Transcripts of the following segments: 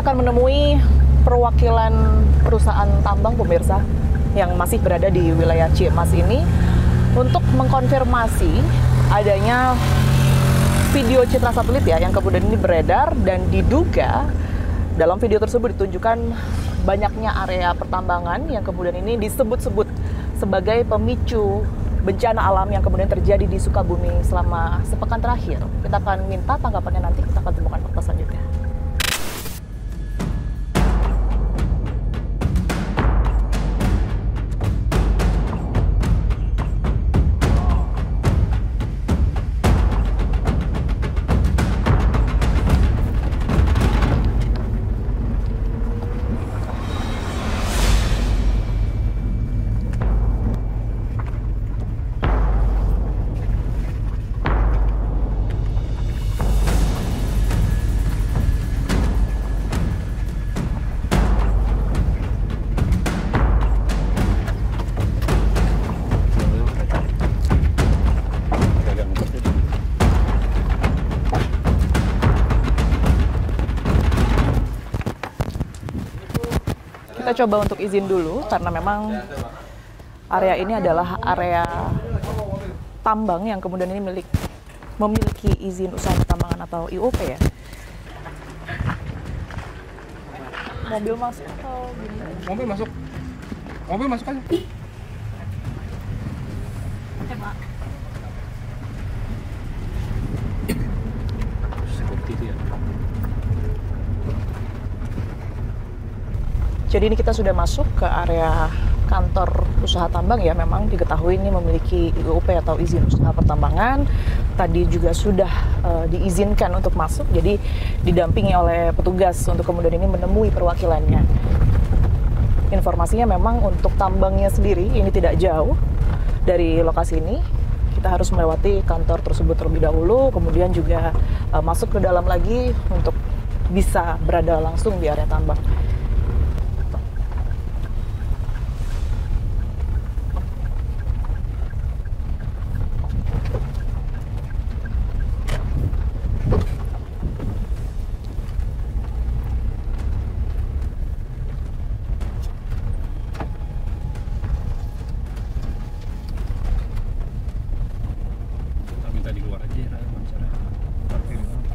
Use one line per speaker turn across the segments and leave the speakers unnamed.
akan menemui perwakilan perusahaan tambang pemirsa yang masih berada di wilayah Ciamis ini untuk mengkonfirmasi adanya video citra satelit ya yang kemudian ini beredar, dan diduga dalam video tersebut ditunjukkan banyaknya area pertambangan yang kemudian ini disebut-sebut sebagai pemicu bencana alam yang kemudian terjadi di Sukabumi selama sepekan terakhir. Kita akan minta tanggapannya nanti, kita akan temukan fakta selanjutnya. Kita coba untuk izin dulu karena memang area ini adalah area tambang yang kemudian ini memiliki izin usaha pertambangan atau IUP ya. Mobil masuk atau gimana?
Mobil masuk. Mobil masuk aja. Seperti itu ya.
Jadi ini kita sudah masuk ke area kantor usaha tambang ya. Memang diketahui ini memiliki IUP atau izin usaha pertambangan. Tadi juga sudah diizinkan untuk masuk, jadi didampingi oleh petugas untuk kemudian ini menemui perwakilannya. Informasinya memang untuk tambangnya sendiri ini tidak jauh dari lokasi ini. Kita harus melewati kantor tersebut terlebih dahulu, kemudian juga masuk ke dalam lagi untuk bisa berada langsung di area tambang.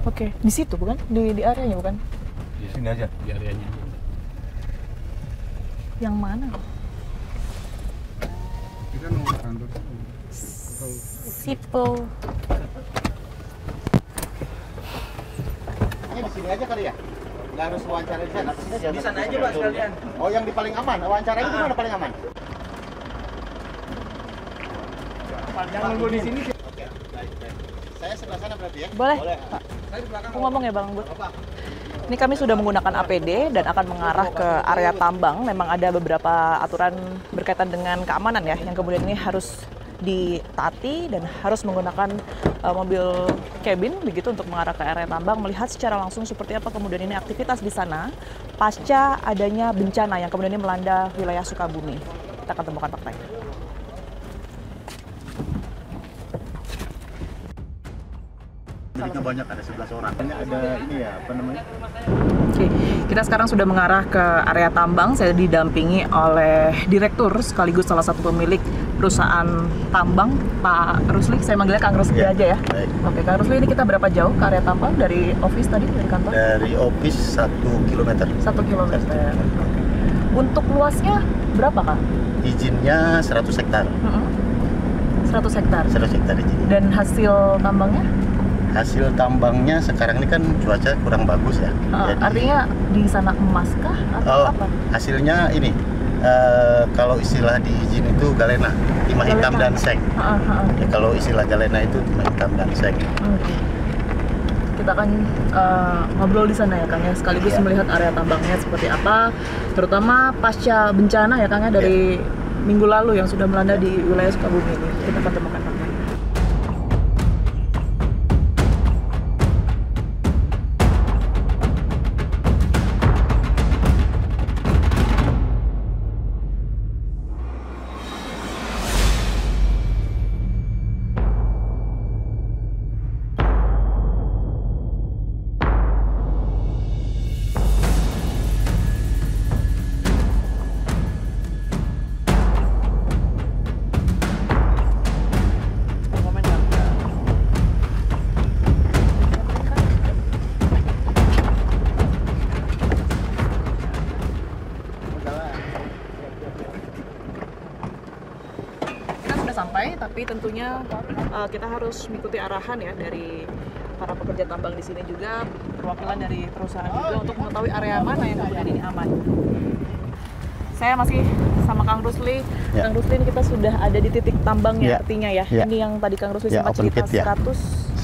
Oke, di situ bukan? Di areanya bukan?
Di sini aja, di areanya.
Yang mana?
Kita nunggu kantor.
Sipo.
Ini di sini aja kali ya? Nggak harus wawancara di sana?
Di sana aja Pak sekalian.
Oh, yang di paling aman? Wawancaranya di mana paling aman?
Yang nunggu di sini.
Oke, baik. Saya sebelah sana berarti ya?
Boleh.
Boleh.
Aku ngomong ya Bang Bud. Ini kami sudah menggunakan APD dan akan mengarah ke area tambang. Memang ada beberapa aturan berkaitan dengan keamanan ya, yang kemudian ini harus ditaati dan harus menggunakan mobil cabin begitu untuk mengarah ke area tambang, melihat secara langsung seperti apa kemudian ini aktivitas di sana pasca adanya bencana yang kemudian ini melanda wilayah Sukabumi. Kita akan temukan faktanya.
Miliknya banyak, ada 11 orang. Ini ada ini ya, apa namanya?
Oke, kita sekarang sudah mengarah ke area tambang. Saya didampingi oleh direktur sekaligus salah satu pemilik perusahaan tambang, Pak Rusli. Saya manggilnya Kang Rusli aja ya.
Baik.
Oke, Kang Rusli, ini kita berapa jauh ke area tambang dari office tadi, dari kantor?
Dari office 1 kilometer.
1 kilometer. Oke. Untuk luasnya berapa, Kang?
Izinnya 100 hektar.
100 hektar.
100 hektar izin.
Dan hasil tambangnya?
Hasil tambangnya sekarang ini kan cuaca kurang bagus ya. Jadi,
artinya di sana emas kah atau apa?
Hasilnya ini, kalau istilah di izin itu galena, timah hitam dan seng. Ya, kalau istilah galena itu timah hitam dan seng.
Kita akan ngobrol di sana ya Kang ya, sekaligus melihat area tambangnya seperti apa, terutama pasca bencana ya Kang ya dari minggu lalu yang sudah melanda di wilayah Sukabumi ini. Kita akan temukan faktanya. sampai, tapi tentunya kita harus mengikuti arahan ya dari para pekerja tambang di sini juga, perwakilan dari perusahaan juga untuk mengetahui area mana yang kemudian ini aman. Saya masih sama Kang Rusli.
Ya.
Kang Rusli, ini kita sudah ada di titik tambang ya,
Ya.
artinya ya.
Ya.
Ini yang tadi Kang Rusli
Ya,
sempat
open
cerita
pit, ya.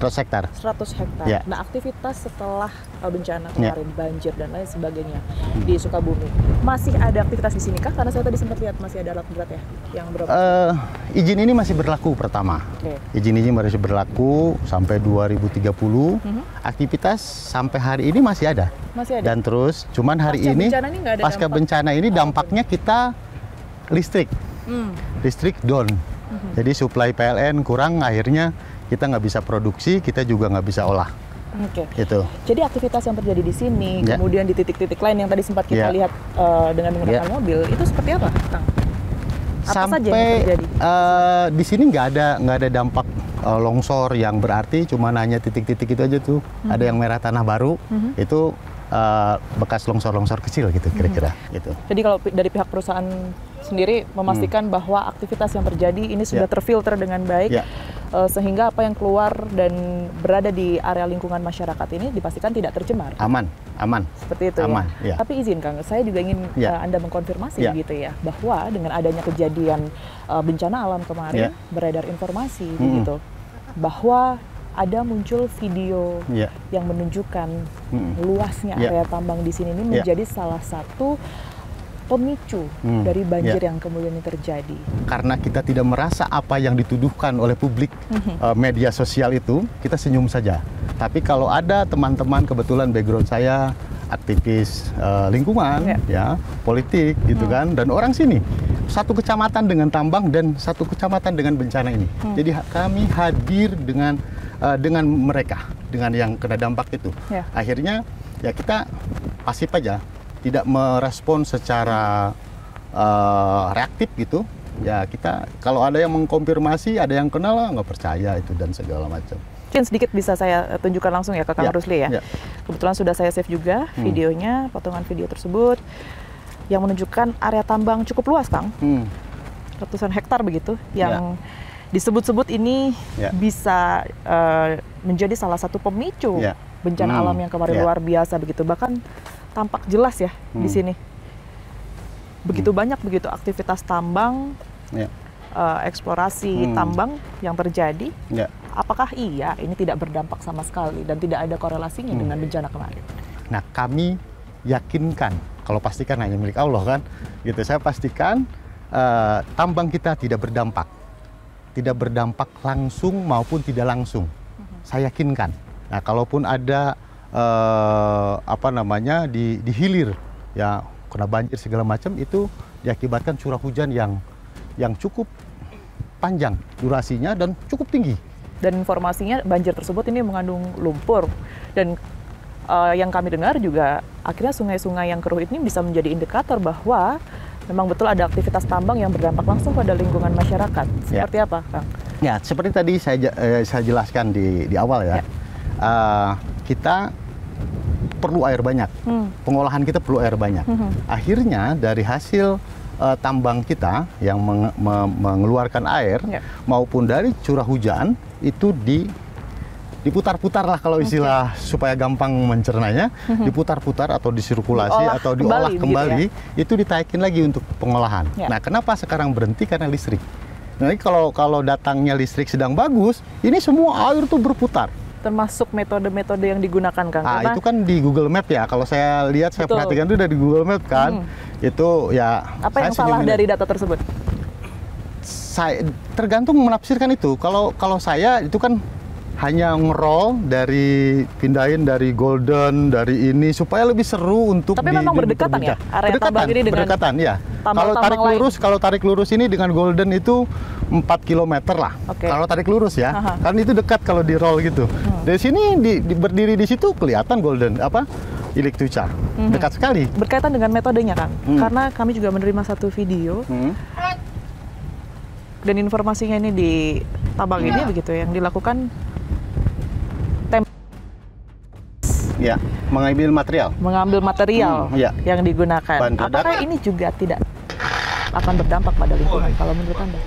100 hektar.
100 hektar.
Ya.
Nah, aktivitas setelah bencana
Ya.
kemarin, banjir dan lain sebagainya di Sukabumi, masih ada aktivitas di sini kah? Karena saya tadi sempat lihat masih ada alat berat ya, yang berapa?
Izin ini masih berlaku pertama.
Oke.
Izin ini masih berlaku sampai 2030. Aktivitas sampai hari ini masih ada.
Masih ada.
Dan terus, cuman hari
Pasca
ini
bencana ini nggak ada
pasca
dampak?
bencana ini dampaknya kita listrik. Listrik down. Jadi suplai PLN kurang, akhirnya kita nggak bisa produksi, kita juga nggak bisa olah.
Oke.
Gitu.
Jadi aktivitas yang terjadi di sini,
Ya.
kemudian di titik-titik lain yang tadi sempat kita
Ya.
lihat dengan menggunakan
Ya.
mobil, itu seperti apa, Kang? Apa saja yang
Sampai
terjadi?
di sini nggak ada dampak longsor yang berarti, cuma hanya titik-titik itu aja tuh. Ada yang merah tanah baru, itu bekas longsor-longsor kecil gitu kira-kira. Gitu.
Jadi kalau dari pihak perusahaan sendiri memastikan bahwa aktivitas yang terjadi ini sudah
Ya.
terfilter dengan baik,
Ya.
sehingga apa yang keluar dan berada di area lingkungan masyarakat ini dipastikan tidak tercemar.
Aman.
Seperti itu
Aman,
ya.
ya.
Tapi izin Kang, saya juga ingin
Ya.
Anda mengkonfirmasi
Ya.
gitu ya, bahwa dengan adanya kejadian bencana alam kemarin,
Ya.
beredar informasi begitu, bahwa ada muncul video
Ya.
yang menunjukkan luasnya
Ya.
area tambang di sini ini
Ya.
menjadi salah satu pemicu dari banjir yang kemudian ini terjadi.
Karena kita tidak merasa apa yang dituduhkan oleh publik media sosial itu, kita senyum saja. Tapi kalau ada teman-teman, kebetulan background saya aktivis lingkungan, ya, politik gitu kan, dan orang sini, satu kecamatan dengan tambang dan satu kecamatan dengan bencana ini. Jadi kami hadir dengan mereka, dengan yang kena dampak itu.
Ya.
Akhirnya ya kita pasif aja, tidak merespon secara reaktif gitu. Ya kita kalau ada yang mengkonfirmasi, ada yang kenal lah, nggak percaya itu dan segala macam.
Mungkin sedikit bisa saya tunjukkan langsung ya ke Kang
Ya,
Rusli ya.
ya.
Kebetulan sudah saya save juga videonya, potongan video tersebut yang menunjukkan area tambang cukup luas, Kang. Ratusan hektar begitu, yang disebut-sebut ini
Ya.
bisa menjadi salah satu pemicu
Ya.
bencana alam yang kemarin
Ya.
luar biasa begitu. Bahkan tampak jelas ya di sini. Begitu banyak begitu aktivitas tambang,
Ya.
eksplorasi tambang yang terjadi.
Ya.
Apakah iya ini tidak berdampak sama sekali dan tidak ada korelasinya dengan bencana kemarin?
Nah, kami yakinkan, kalau pastikan hanya milik Allah kan, gitu. Saya pastikan tambang kita tidak berdampak langsung maupun tidak langsung. Saya yakinkan. Nah, kalaupun ada di hilir, ya kena banjir segala macam, itu diakibatkan curah hujan yang cukup panjang durasinya dan cukup tinggi.
Dan informasinya banjir tersebut ini mengandung lumpur, dan yang kami dengar juga akhirnya sungai-sungai yang keruh ini bisa menjadi indikator bahwa memang betul ada aktivitas tambang yang berdampak langsung pada lingkungan masyarakat. Seperti apa, Kang?
Ya, seperti tadi saya jelaskan di awal ya. Kita perlu air banyak, pengolahan kita perlu air banyak. Akhirnya dari hasil tambang kita yang mengeluarkan air maupun dari curah hujan itu diputar-putar lah kalau istilah supaya gampang mencernanya, diputar-putar atau disirkulasi atau diolah kembali, itu ditaikin lagi untuk pengolahan. Nah, kenapa sekarang berhenti? Karena listrik. Nah, kalau datangnya listrik sedang bagus, ini semua air tuh berputar.
Termasuk metode-metode yang digunakan, Kang?
Karena itu kan di Google Map ya. Kalau saya lihat, saya perhatikan itu dari Google Map kan. Itu ya.
Apa yang salah dari data tersebut?
Saya tergantung menafsirkan itu. Kalau saya itu kan hanya ngerol dari pindahin dari Golden, dari ini supaya lebih seru untuk.
Tapi memang berdekatan ya area tambang ini dengan
berdekatan ya.
Tambang-tambang
Kalau tarik lurus ini dengan Golden itu 4 km lah. Kalau tarik lurus ya, kan itu dekat kalau di roll gitu. Dari sini berdiri di situ kelihatan Golden Ilik Tuca. Dekat sekali.
Berkaitan dengan metodenya, Kang. Karena kami juga menerima satu video. Dan informasinya ini di tambang ini begitu yang dilakukan
ya, mengambil material
yang digunakan. Apakah ini juga tidak akan berdampak pada lingkungan kalau menurut Anda?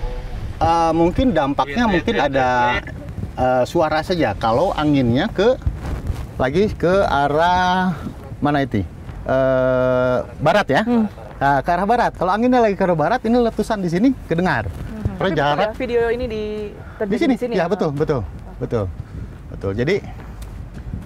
Mungkin dampaknya mungkin ada suara saja kalau anginnya lagi ke arah mana itu? Barat ya. Nah, ke arah barat. Kalau anginnya lagi ke arah barat, ini letusan di sini kedengar. Terus jarak
video ini
di sini. Ya, betul. Jadi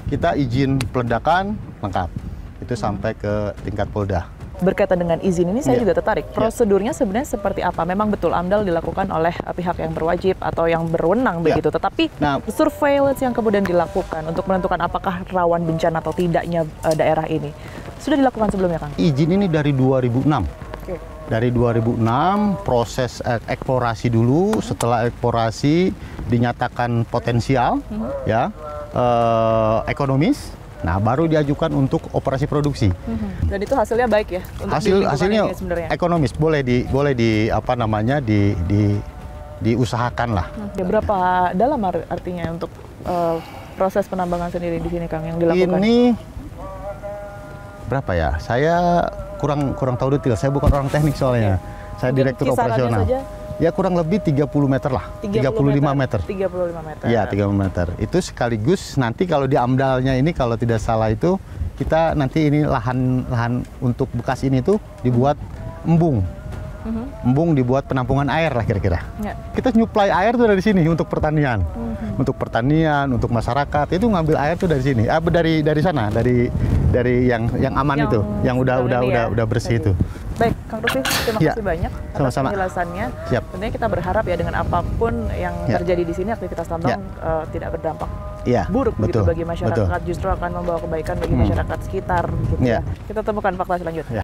kita izin peledakan lengkap. Itu sampai ke tingkat Polda.
Berkaitan dengan izin ini saya
Iya.
juga tertarik. Prosedurnya sebenarnya seperti apa? Memang betul AMDAL dilakukan oleh pihak yang berwajib atau yang berwenang
Iya.
begitu. Tetapi
Nah,
surveillance yang kemudian dilakukan untuk menentukan apakah rawan bencana atau tidaknya daerah ini sudah dilakukan sebelumnya, Kang?
izin ini dari 2006.
Oke.
Dari 2006 proses eksplorasi dulu, setelah eksplorasi dinyatakan potensial, ya ekonomis. Nah, baru diajukan untuk operasi produksi.
Dan itu hasilnya baik ya untuk di lingkungan
Hasilnya
ini sebenarnya.
ekonomis, boleh di apa namanya diusahakan lah.
Ya, berapa dalam artinya untuk proses penambangan sendiri di sini, Kang, yang dilakukan?
Ini berapa ya? Saya kurang tahu detail. Saya bukan orang teknik soalnya. Saya
Mungkin
direktur
kisarannya
operasional.
saja?
Ya kurang lebih 30 meter lah. 35 meter.
35 meter.
Iya, 30 meter. Itu sekaligus nanti kalau di AMDAL-nya ini kalau tidak salah itu kita nanti ini lahan untuk bekas ini tuh dibuat embung. Embung dibuat penampungan air lah kira-kira.
Ya.
Kita nyuplai air tuh dari sini untuk pertanian. Untuk pertanian, untuk masyarakat itu ngambil air tuh dari sini. Dari sana, dari yang aman itu, yang udah bersih itu.
Baik, Kang Rusif, terima
Ya,
kasih banyak atas
sama-sama.
penjelasannya.
Siap.
Tentunya kita berharap ya dengan apapun yang
Ya.
terjadi di sini aktivitas tambang tidak berdampak
Iya,
buruk begitu
betul,
bagi masyarakat,
betul.
justru akan membawa kebaikan bagi masyarakat sekitar. Gitu
Ya.
ya. Kita temukan fakta selanjutnya.
Ya.